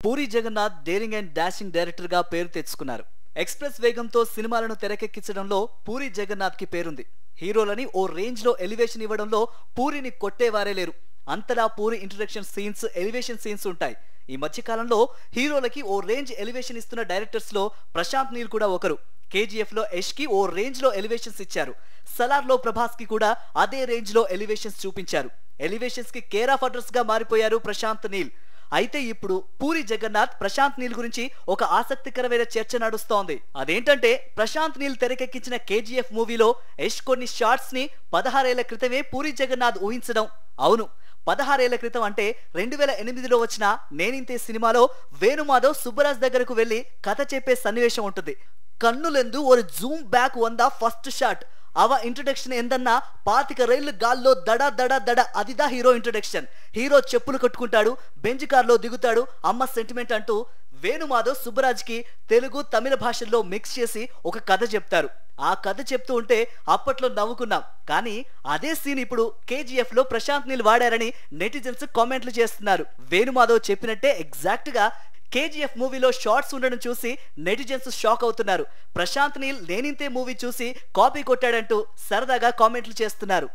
Puri Jagannadh daring and dashing director గా పేరు తెచ్చుకున్నారు. ఎక్స్‌ప్రెస్ వేగంతో సినిమాలను తెరకెక్కించడంలో పూరి జగన్నాథ్ కి పేరుంది. హీరోలని ఓ రేంజ్ లో ఎలివేషన్ ఇవ్వడంలో పూరిని కొట్టేవారే లేరు. అంతలా puri introduction scenes, elevation scenes ఉంటాయి. ఈ మధ్య కాలంలో హీరోలకి ఓ రేంజ్ ఎలివేషన్ ఇస్తున్న డైరెక్టర్స్ లో ప్రశాంత్ నీల్ కూడా ఒకరు. కేజీఎఫ్ లో యష్ కి ఓ రేంజ్ లో ఎలివేషన్స్ ఇచ్చారు. సలార్ లో ప్రభాస్ కి కూడా అదే రేంజ్ లో ఎలివేషన్స్ చూపించారు. ఎలివేషన్స్ కి కేర్ ఆఫ్ అడ్రస్ గా మారిపోయారు ప్రశాంత్ నీల్. అయితే ఇప్పుడు పూరి జగన్నాథ్ ప్రశాంత్ నీల్ గురించి ఒక ఆసక్తికరమైన చర్చ నడుస్తోంది. అదేంటంటే ప్రశాంత్ నీల్ తెరకెక్కించిన కేజీఎఫ్ మూవీలో యష్ కొన్ని షార్ట్స్ ని 16 ఏళ్ల క్రితమే పూరి జగన్నాథ్ ఊహించడం. అవును, 16 ఏళ్ల క్రితం అంటే 2008లో వచ్చిన నేనింతే సినిమాలో వేణుమాధవ్ సుబ్బరాజ్ దగ్గరకు వెళ్లి కథ చెప్పే సన్నివేశం ఉంటుంది. కన్నులెందు ఒక జూమ్ బ్యాక్ వంద ఫస్ట్ షాట్. అవ ఇంట్రడక్షన్ ఏందన్నా 25 రైళ్లు గాల్లో దడ దడ దడ, అదిదా హీరో ఇంట్రడక్షన్. హీరో చెప్పులు కట్టుకుంటాడు, బెంజ్ కార్లో దిగుతాడు, అమ్మ సెంటిమెంట్ అంటూ వేణుమాధవ్ సుబ్బరాజ్ కి తెలుగు, తమిళ భాషల్లో మిక్స్ చేసి ఒక కథ చెప్తారు. ఆ కథ చెప్తూ ఉంటే అప్పట్లో నవ్వుకున్నాం. కానీ అదే సీన్ ఇప్పుడు కేజీఎఫ్ లో ప్రశాంత్ నీల్ వాడారని నెటిజన్స్ కామెంట్లు చేస్తున్నారు. వేణుమాధవ్ చెప్పినట్టే ఎగ్జాక్ట్ గా కేజీఎఫ్ మూవీలో షార్ట్స్ ఉండడం చూసి నెటిజన్స్ షాక్ అవుతున్నారు. ప్రశాంత్ నీల్ నేనింతే మూవీ చూసి కాపీ కొట్టాడంటూ సరదాగా కామెంట్లు చేస్తున్నారు.